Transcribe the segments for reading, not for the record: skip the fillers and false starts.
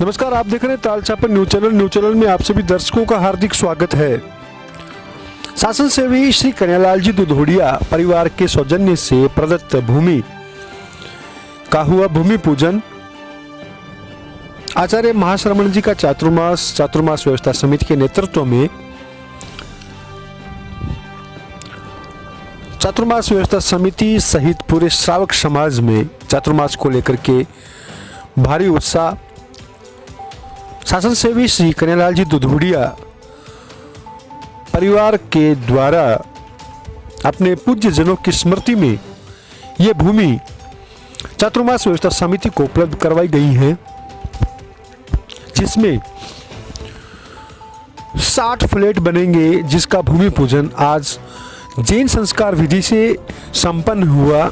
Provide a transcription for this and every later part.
नमस्कार, आप देख रहे हैं तालछापर न्यूज चैनल में आप सभी दर्शकों का हार्दिक स्वागत है। शासन सेवी श्री कन्हैयालाल जी दुधोड़िया परिवार के सौजन्य से प्रदत्त भूमि का हुआ भूमि पूजन। आचार्य महाश्रमण जी का चातुर्मास व्यवस्था समिति के नेतृत्व में चातुर्मास व्यवस्था समिति सहित पूरे श्रावक समाज में चातुर्मास को लेकर के भारी उत्साह। शासन सेवी श्री कन्हैयालाल जी दुधोड़िया परिवार के द्वारा अपने पूज्य जनों की स्मृति में ये भूमि चातुर्मास व्यवस्था समिति को उपलब्ध करवाई गई है, जिसमें 60 फ्लैट बनेंगे, जिसका भूमि पूजन आज जैन संस्कार विधि से संपन्न हुआ।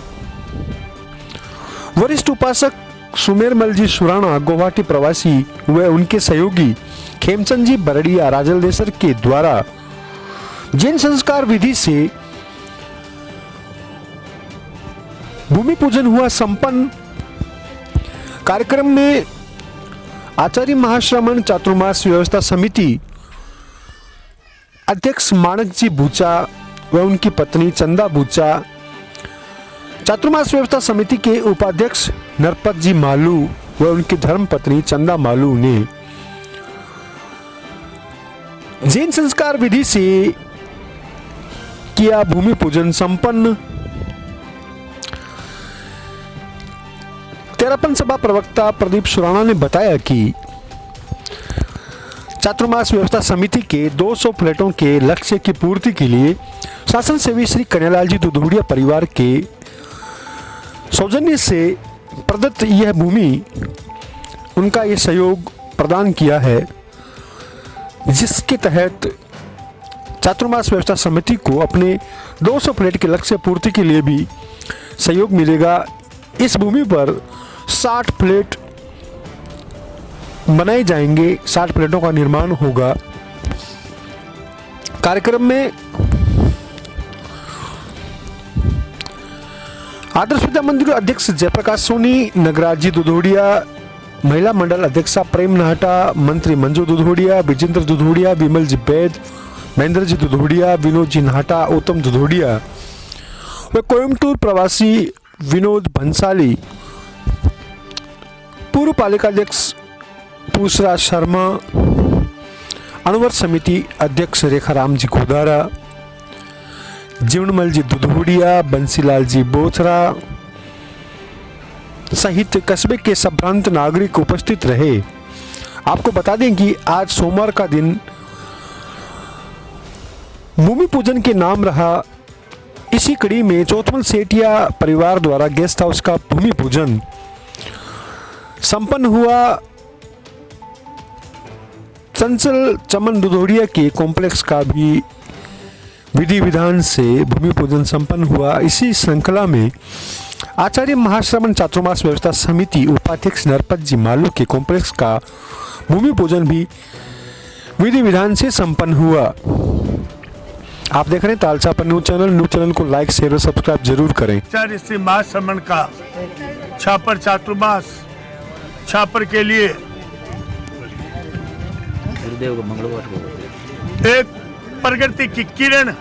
वरिष्ठ उपासक सुमेरमल जी सुराणा गुवाहाटी प्रवासी व उनके सहयोगी खेमचंद जी बरड़िया राजलदेसर के द्वारा जैन संस्कार विधि से भूमि पूजन हुआ संपन्न। कार्यक्रम में आचार्य महाश्रमण चातुर्मास व्यवस्था समिति अध्यक्ष माणक जी बूचा व उनकी पत्नी चंदा बूचा, चातुर्मास व्यवस्था समिति के उपाध्यक्ष नरपत जी मालू व उनकी धर्म पत्नी चंदा मालू ने जैन संस्कार विधि से किया भूमि पूजन संपन्न। तेरापन सभा प्रवक्ता प्रदीप सुराणा ने बताया कि चातुर्मास व्यवस्था समिति के 200 फ्लैटों के लक्ष्य की पूर्ति के लिए शासन सेवी श्री कन्हैयालाल जी दुधोड़िया परिवार के सौजन्य से प्रदत्त यह भूमि उनका ये सहयोग प्रदान किया है, जिसके तहत चातुर्मास व्यवस्था समिति को अपने 200 फ्लैट के लक्ष्य पूर्ति के लिए भी सहयोग मिलेगा। इस भूमि पर 60 फ्लैट बनाए जाएंगे, 60 फ्लैटों का निर्माण होगा। कार्यक्रम में आदर्श विद्या मंदिर अध्यक्ष जयप्रकाश सोनी, नगराज जी दुधोड़िया, महिला मंडल अध्यक्षा प्रेम नाहटा, मंत्री मंजू दुधोड़िया, विजेंद्र दुधोड़िया, विमल जी बैद, महेंद्र जी दुधोड़िया, विनोद जी नाहटा, उत्तम दुधोड़िया व कोयम्बटूर प्रवासी विनोद भंसाली, पूर्व पालिकाध्यक्ष पूसरा शर्मा, अनुवर्त समिति अध्यक्ष रेखाराम जी गोदारा, जीवनमल जी दुधोड़िया, बंसीलाल जी बोथरा सहित कस्बे के संभ्रांत नागरिक उपस्थित रहे। आपको बता दें कि आज सोमवार का दिन भूमि पूजन के नाम रहा। इसी कड़ी में चौथमल सेठिया परिवार द्वारा गेस्ट हाउस का भूमि पूजन संपन्न हुआ। चंचल चमन दुधोड़िया के कॉम्प्लेक्स का भी विधि विधान से भूमि पूजन संपन्न हुआ। इसी श्रृंखला में आचार्य महाश्रमण चातुर्मास व्यवस्था समिति उपाध्यक्ष नरपत जी मालू के कॉम्प्लेक्स का भूमि पूजन भी विधि विधान से संपन्न हुआ। आप देख रहे हैं तालछापर न्यूज चैनल को लाइक शेयर और सब्सक्राइब जरूर करें। आचार्य श्री महाश्रमण का छापर चातुर्मास छापर के लिए एक प्रगति की किरण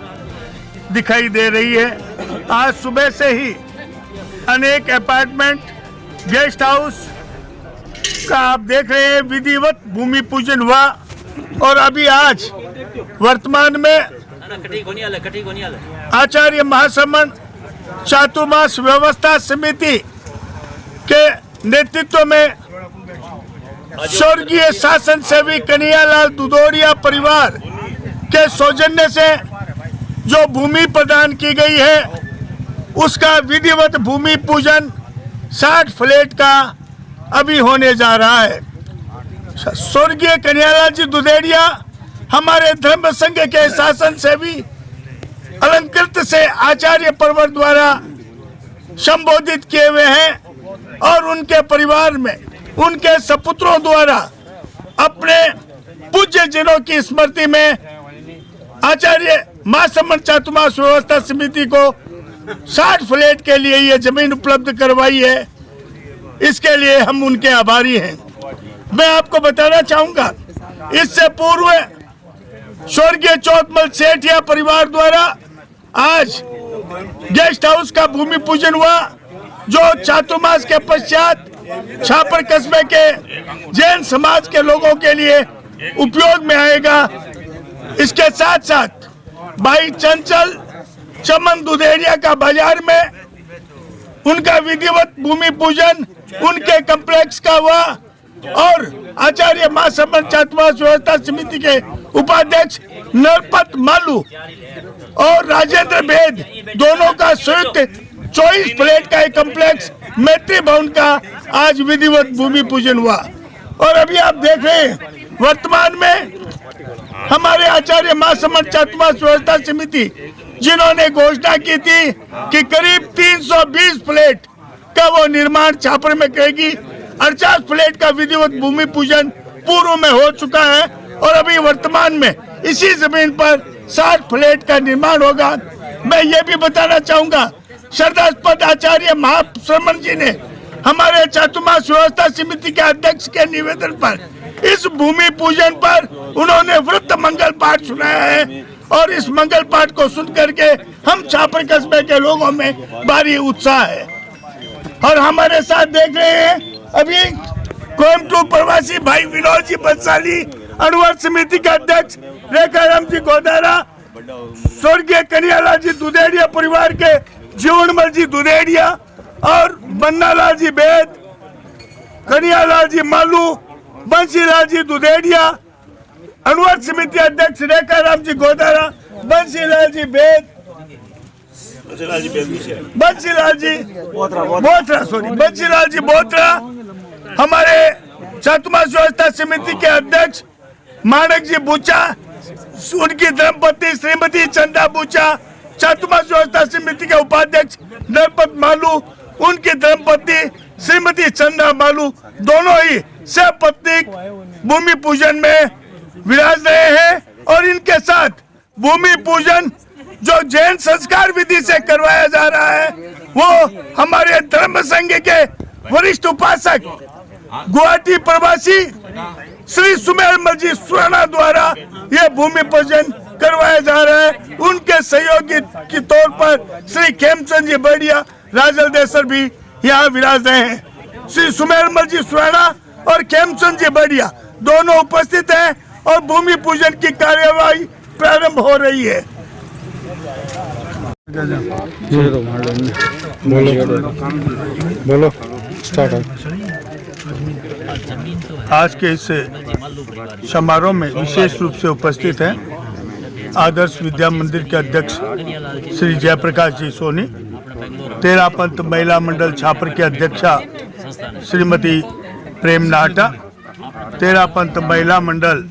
दिखाई दे रही है। आज सुबह से ही अनेक अपार्टमेंट, गेस्ट हाउस का आप देख रहे हैं विधिवत भूमि पूजन हुआ और अभी आज वर्तमान में आचार्य महाश्रमण चातुर्मास व्यवस्था समिति के नेतृत्व में स्वर्गीय शासन सेवी कन्हैयालाल दुधोड़िया परिवार के सौजन्य से जो भूमि प्रदान की गई है, उसका विधिवत भूमि पूजन 60 फ्लैट का अभी होने जा रहा है। स्वर्गीय कन्हैयालाल जी दुधोड़िया हमारे धर्म संघ के शासन सेवी अलंकृत से आचार्य परिवार द्वारा संबोधित किए हुए हैं और उनके परिवार में उनके सपुत्रों द्वारा अपने पूज्य जनों की स्मृति में आचार्य महाश्रमण चातुर्मास व्यवस्था समिति को 60 फ्लैट के लिए ये जमीन उपलब्ध करवाई है। इसके लिए हम उनके आभारी हैं। मैं आपको बताना चाहूंगा, इससे पूर्व स्वर्गीय चौतमल सेठिया परिवार द्वारा आज गेस्ट हाउस का भूमि पूजन हुआ, जो चातुर्मास के पश्चात छापर कस्बे के जैन समाज के लोगों के लिए उपयोग में आएगा। इसके साथ साथ भाई चंचल चमन दुधेड़िया का बाजार में उनका विधिवत भूमि पूजन उनके कॉम्प्लेक्स का हुआ और आचार्य महासम्मत चातुर्मास व्यवस्था समिति के उपाध्यक्ष नरपत मालू और राजेंद्र भेद दोनों का संयुक्त 24 फ्लैट का एक कॉम्प्लेक्स मैत्री भवन का आज विधिवत भूमि पूजन हुआ। और अभी आप देख रहे हैं वर्तमान में हमारे आचार्य महासम्मत चातुर्मास व्यवस्था समिति जिन्होंने घोषणा की थी कि करीब 320 फ्लैट का वो निर्माण छापर में करेगी, 48 फ्लैट का विधिवत भूमि पूजन पूर्व में हो चुका है और अभी वर्तमान में इसी जमीन पर 60 फ्लैट का निर्माण होगा। मैं ये भी बताना चाहूंगा, श्रद्धास्पद आचार्य महाश्रमण जी ने हमारे चातुर्मास व्यवस्था समिति के अध्यक्ष के निवेदन पर इस भूमि पूजन पर उन्होंने व्रत मंगल पाठ सुनाया है और इस मंगल पाठ को सुन करके हम छापर कस्बे के लोगों में भारी उत्साह है। और हमारे साथ देख रहे हैं अभी कोयमटूर प्रवासी भाई विनोद जी बंसाली, अनुवर्त समिति के अध्यक्ष रेखाराम जी गोदारा, स्वर्गीय कन्हैयालाल जी दुधेड़िया परिवार के जीवनमल जी दुधेड़िया और बन्नालाल जी बेद, कन्हैयालाल जी मालू, बंसीलाल जी दुधेड़िया, अनुवर्त समिति अध्यक्ष रेखाराम जी गोदारा, बंसीलाल जी बेद, बंसीलाल जी बोत्रा, हमारे चातुर्मास व्यवस्था समिति के अध्यक्ष माणक जी बूचा, उनकी धर्मपत्नी श्रीमती चंदा बूचा, चातुर्मास व्यवस्था समिति के उपाध्यक्ष नरपत मालू, उनकी धर्मपत्नी श्रीमती चंदा मालू, दोनों ही सपत्नीक भूमि पूजन में विराज रहे हैं। और इनके साथ भूमि पूजन जो जैन संस्कार विधि से करवाया जा रहा है वो हमारे धर्म संघ के वरिष्ठ उपासक गुवाहाटी प्रवासी श्री सुमेरमल जी सुराना द्वारा ये भूमि पूजन करवाया जा रहा है। उनके सहयोगी के तौर पर श्री खेमचंद जी बढ़िया राजल देसर भी यहाँ विराज रहे हैं। श्री सुमेरमल जी सुराना और खेमचंद जी बढ़िया दोनों उपस्थित हैं और भूमि पूजन की कार्यवाही प्रारंभ हो रही है। बोलो स्टार्ट। आज के इस समारोह में विशेष रूप से उपस्थित हैं आदर्श विद्या मंदिर के अध्यक्ष श्री जयप्रकाश जी सोनी, तेरा पंथ महिला मंडल छापर के अध्यक्षा श्रीमती प्रेम नाहटा, तेरा पंथ महिला मंडल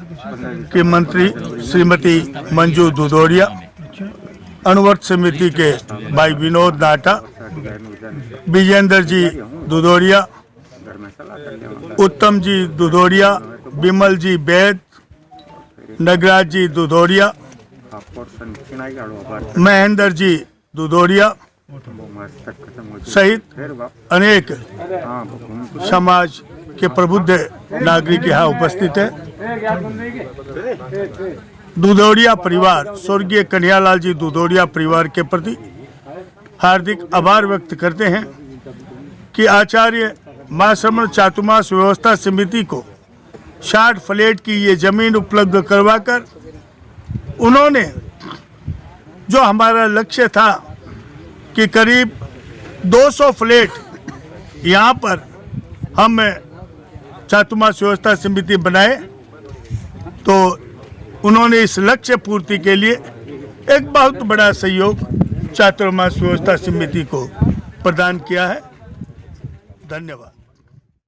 की मंत्री श्रीमती मंजू दुधोड़िया, अनुवर्त समिति के भाई विनोद नाहटा, विजेंद्र जी दुधोड़िया, उत्तम जी दुधोड़िया, विमल जी बैद, नगराज जी दुधोड़िया, महेंद्र जी दुधोड़िया सहित अनेक समाज के प्रबुद्ध नागरिक यहाँ उपस्थित है। दुधोड़िया परिवार स्वर्गीय कन्हैयालाल जी दुधोड़िया परिवार के प्रति हार्दिक आभार व्यक्त करते हैं कि आचार्य महाश्रमण चातुर्मास व्यवस्था समिति को 60 फ्लैट की ये जमीन उपलब्ध करवाकर उन्होंने जो हमारा लक्ष्य था कि करीब 200 फ्लैट यहाँ पर हम चातुर्मास व्यवस्था समिति बनाए, तो उन्होंने इस लक्ष्य पूर्ति के लिए एक बहुत बड़ा सहयोग चातुर्मास व्यवस्था समिति को प्रदान किया है। धन्यवाद।